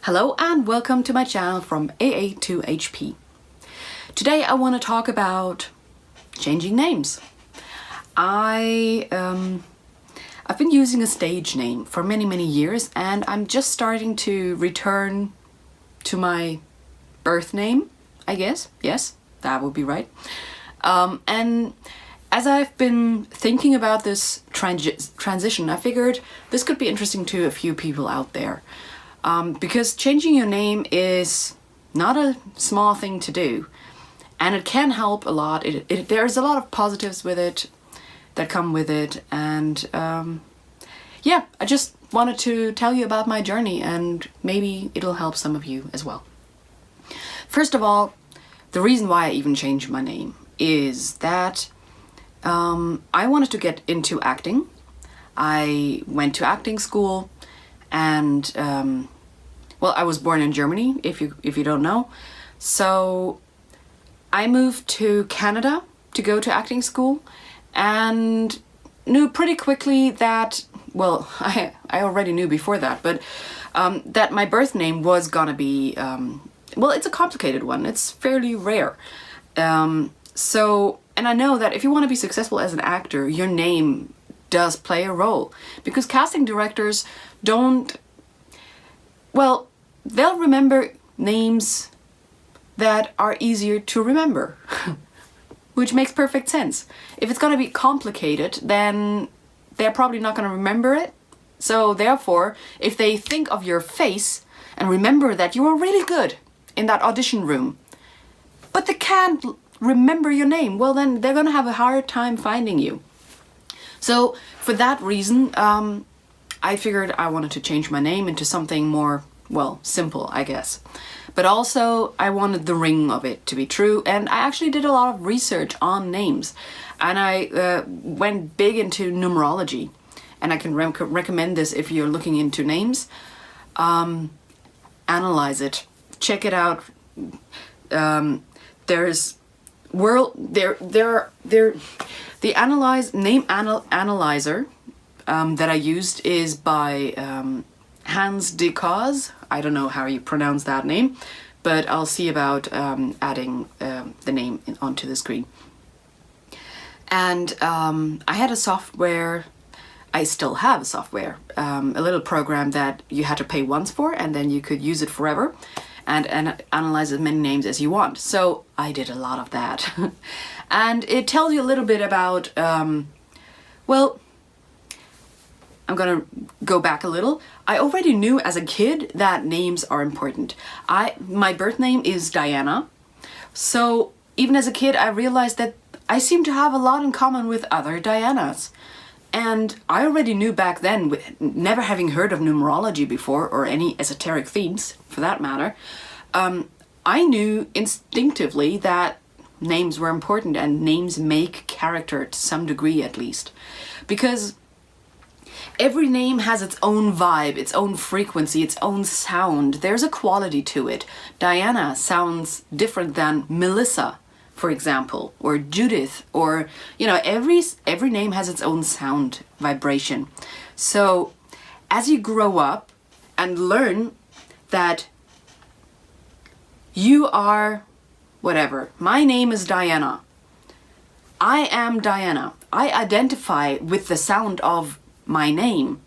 Hello and welcome to my channel from AA to HP. Today I want to talk about changing names. I've been using a stage name for many years, and I'm just starting to return to my birth name, I guess. Yes, that would be right. And as I've been thinking about this transition, I figured this could be interesting to a few people out there. Because changing your name is not a small thing to do, and it can help a lot. There's a lot of positives with it that come with it, and yeah, I just wanted to tell you about my journey, and maybe it'll help some of you as well. First of all, the reason why I even changed my name is that I wanted to get into acting. I went to acting school, and well, I was born in Germany, if you don't know. So I moved to Canada to go to acting school, and knew pretty quickly that, well, I already knew before that, but that my birth name was gonna be, well, it's a complicated one. It's fairly rare. And I know that if you want to be successful as an actor, your name does play a role, because casting directors don't, well, they'll remember names that are easier to remember, which makes perfect sense. If it's going to be complicated, then they're probably not going to remember it. So therefore, if they think of your face and remember that you were really good in that audition room, but they can't remember your name, well, then they're going to have a hard time finding you. So for that reason, I figured I wanted to change my name into something more, well, simple, I guess. But also I wanted the ring of it to be true, and I actually did a lot of research on names, and I went big into numerology, and I can recommend this if you're looking into names. Analyze it, check it out. The name analyzer that I used is by Hans de Cause. I don't know how you pronounce that name, but I'll see about adding the name onto the screen. And I had a software, I still have a software, a little program that you had to pay once for, and then you could use it forever and analyze as many names as you want. So I did a lot of that. And it tells you a little bit about, well, I'm gonna go back a little. I already knew as a kid that names are important. My birth name is Diana. So even as a kid, I realized that I seem to have a lot in common with other Dianas. And I already knew back then, with never having heard of numerology before, or any esoteric themes for that matter, I knew instinctively that names were important, and names make character to some degree at least. Because every name has its own vibe, its own frequency, its own sound. There's a quality to it. Diana sounds different than Melissa, for example, or Judith, or, you know, every name has its own sound, vibration. So as you grow up and learn that you are whatever, my name is Diana, I am Diana, I identify with the sound of my name,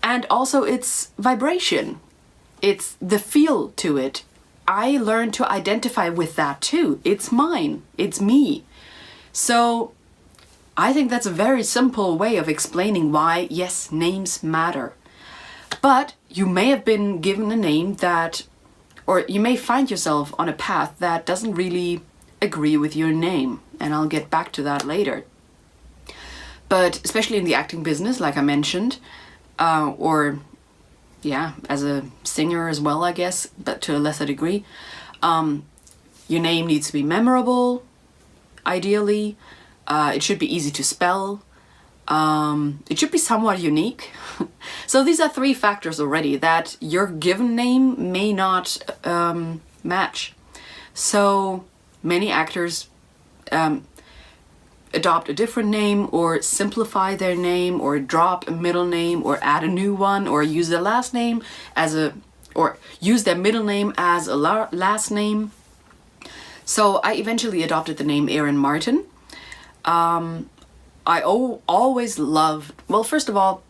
and also its vibration, it's the feel to it. I learned to identify with that too. It's mine, it's me. So I think that's a very simple way of explaining why, yes, names matter. But you may have been given a name that, or you may find yourself on a path that doesn't really agree with your name, and I'll get back to that later. But especially in the acting business, like I mentioned, or yeah, as a singer as well, I guess, but to a lesser degree, your name needs to be memorable, ideally. It should be easy to spell. It should be somewhat unique. So these are three factors already that your given name may not match. So many actors adopt a different name, or simplify their name, or drop a middle name, or add a new one, or use their last name as a or use their middle name as a last name. So I eventually adopted the name Aeryn Martin. I always loved, well, first of all,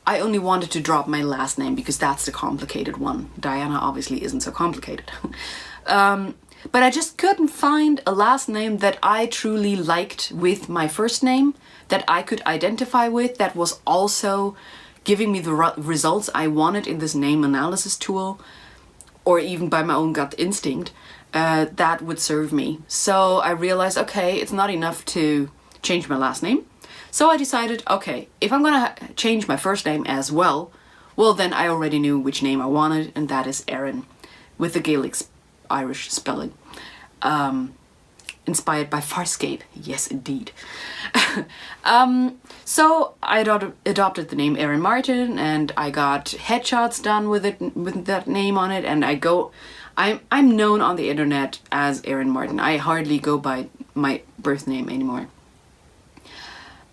I only wanted to drop my last name because that's the complicated one. Diana obviously isn't so complicated. But I just couldn't find a last name that I truly liked with my first name, that I could identify with, that was also giving me the results I wanted in this name analysis tool, or even by my own gut instinct, that would serve me. So I realized, okay, it's not enough to change my last name. So I decided, okay, if I'm gonna change my first name as well, then I already knew which name I wanted, and that is Aeryn, with the Gaelic Irish spelling. Inspired by Farscape, yes indeed. So I adopted the name Aeryn Martin, and I got headshots done with it, with that name on it, and I'm known on the internet as Aeryn Martin. I hardly go by my birth name anymore.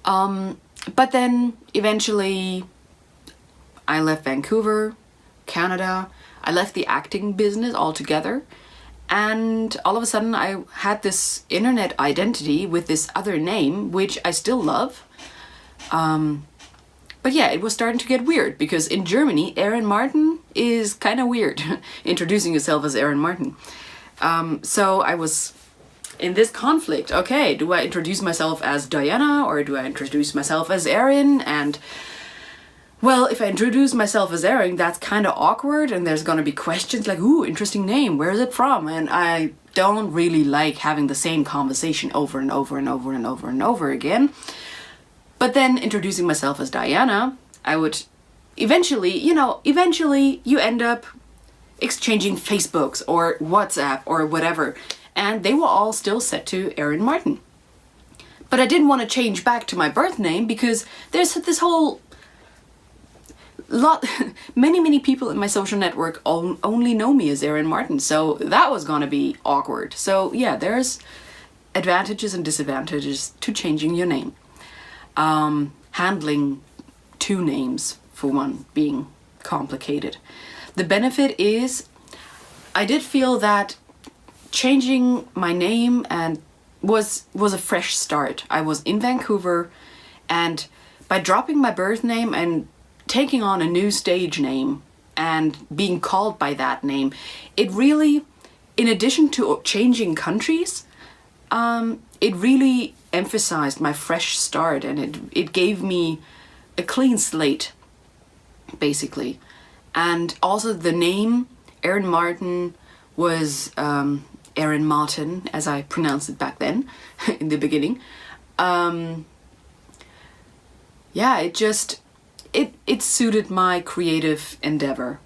But then eventually I left Vancouver, Canada. I left the acting business altogether, and all of a sudden I had this internet identity with this other name, which I still love. But yeah, it was starting to get weird, because in Germany, Aeryn Martin is kind of weird, introducing yourself as Aeryn Martin. So I was in this conflict. Okay, do I introduce myself as Diana, or do I introduce myself as Aeryn? And well, if I introduce myself as Aeryn, that's kind of awkward, and there's gonna be questions like, ooh, interesting name, where is it from? And I don't really like having the same conversation over and over and over and over and over again. But then introducing myself as Diana, I would eventually you end up exchanging Facebooks or WhatsApp or whatever, and they were all still set to Aeryn Martin. But I didn't want to change back to my birth name, because there's this whole lot, many people in my social network only know me as Aeryn Martin, so that was gonna be awkward. So yeah, there's advantages and disadvantages to changing your name. Handling two names, for one, being complicated. The benefit is, I did feel that changing my name and was a fresh start. I was in Vancouver, and by dropping my birth name and taking on a new stage name and being called by that name, it really, in addition to changing countries, it really emphasized my fresh start, and it gave me a clean slate, basically. And also the name Aeryn Martin was Aeryn Martin, as I pronounced it back then in the beginning. Yeah, it suited my creative endeavor.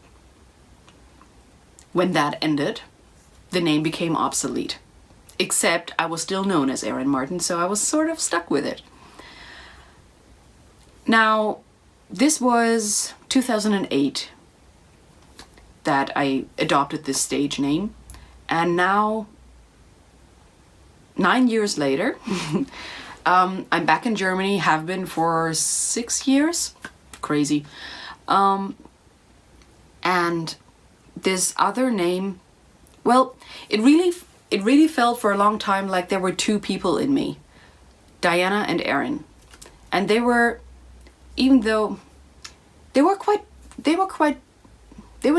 When that ended, the name became obsolete. Except I was still known as Aeryn Martin, so I was sort of stuck with it. Now, this was 2008 that I adopted this stage name, and now, 9 years later, I'm back in Germany, have been for 6 years. Crazy. And this other name, well, it really felt for a long time like there were two people in me, Diana and Aeryn. And they were, even though they were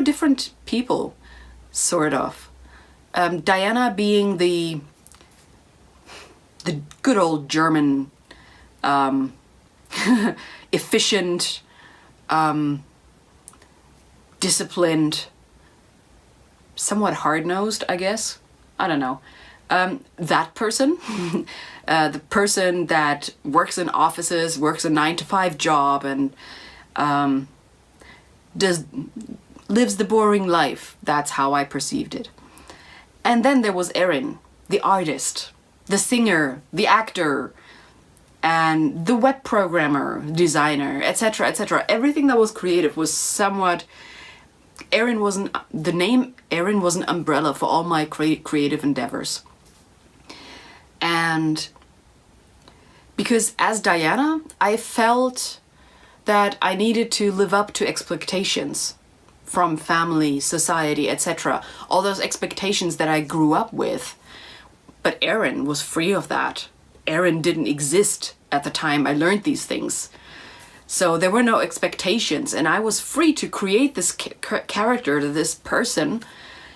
different people, sort of. Diana being the good old German, efficient, disciplined, somewhat hard-nosed, I guess. I don't know. That person, the person that works in offices, works a 9-to-5 job, and lives the boring life. That's how I perceived it. And then there was Aeryn, the artist, the singer, the actor, and the web programmer, designer, etc., etc. Everything that was creative was somewhat... the name Aeryn was an umbrella for all my creative endeavors. And because as Diana, I felt that I needed to live up to expectations from family, society, etc. All those expectations that I grew up with. But Aeryn was free of that. Aeryn didn't exist at the time I learned these things. So there were no expectations, and I was free to create this character, this person,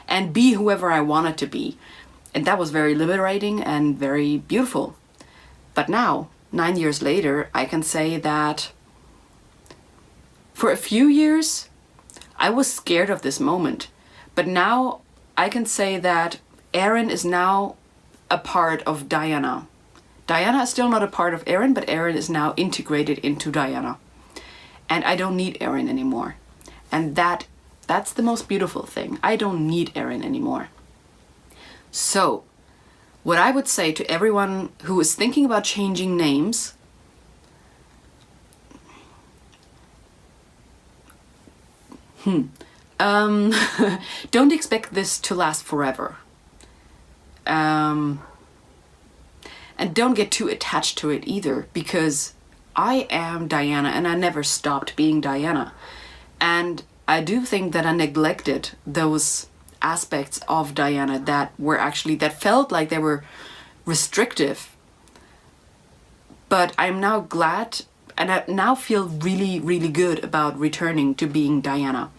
and be whoever I wanted to be. And that was very liberating and very beautiful. But now, 9 years later, I can say that for a few years, I was scared of this moment. But now I can say that Aeryn is now a part of Diana. Diana is still not a part of Aeryn, but Aeryn is now integrated into Diana. And I don't need Aeryn anymore. And that's the most beautiful thing. I don't need Aeryn anymore. So, what I would say to everyone who is thinking about changing names, don't expect this to last forever. And don't get too attached to it either, because I am Diana and I never stopped being Diana. And I do think that I neglected those aspects of Diana that felt like they were restrictive. But I'm now glad, and I now feel really, really good about returning to being Diana,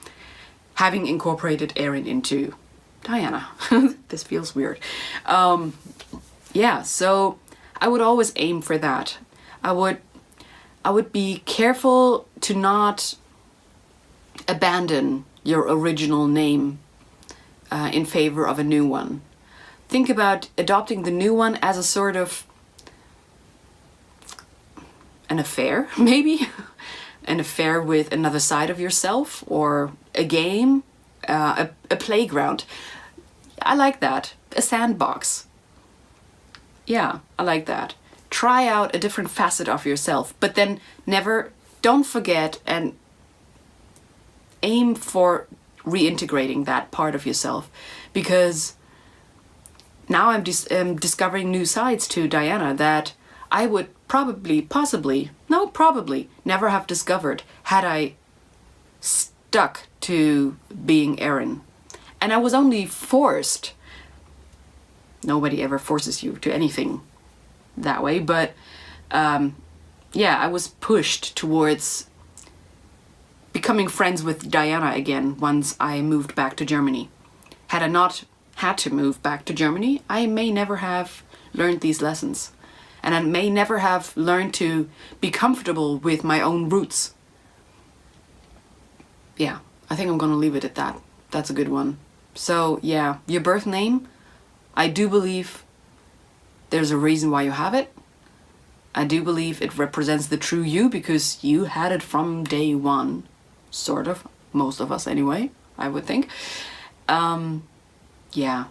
having incorporated Aeryn into Diana. This feels weird. Yeah, so I would always aim for that. I would be careful to not abandon your original name in favor of a new one. Think about adopting the new one as a sort of an affair, maybe? An affair with another side of yourself, or a game, a playground. I like that. A sandbox. Yeah, I like that. Try out a different facet of yourself, but then don't forget and aim for reintegrating that part of yourself, because now I'm discovering new sides to Diana that I would probably never have discovered had I stuck to being Aeryn. And I was only forced. Nobody ever forces you to anything that way, but yeah, I was pushed towards becoming friends with Diana again once I moved back to Germany. Had I not had to move back to Germany, I may never have learned these lessons. And I may never have learned to be comfortable with my own roots. Yeah, I think I'm gonna leave it at that. That's a good one. So yeah, your birth name, I do believe there's a reason why you have it. I do believe it represents the true you, because you had it from day one. Sort of. Most of us anyway, I would think. Yeah.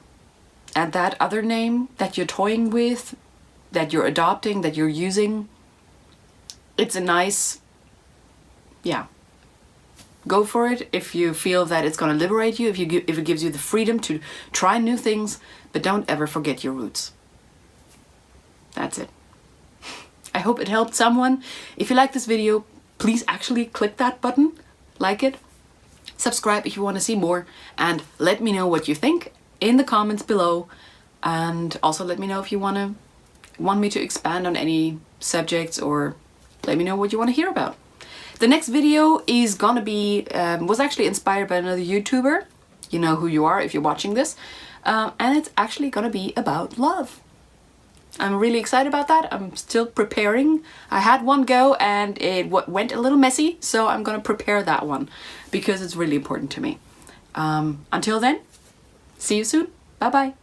And that other name that you're toying with, that you're adopting, that you're using, it's a nice, yeah. Go for it if you feel that it's going to liberate you, if it gives you the freedom to try new things, but don't ever forget your roots. That's it. I hope it helped someone. If you like this video, please actually click that button, like it, subscribe if you want to see more, and let me know what you think in the comments below. And also let me know if you want me to expand on any subjects, or let me know what you want to hear about. The next video is gonna be, was actually inspired by another YouTuber. You know who you are if you're watching this. And it's actually gonna be about love. I'm really excited about that. I'm still preparing. I had one go and it went a little messy, so I'm gonna prepare that one because it's really important to me. Until then, see you soon. Bye bye.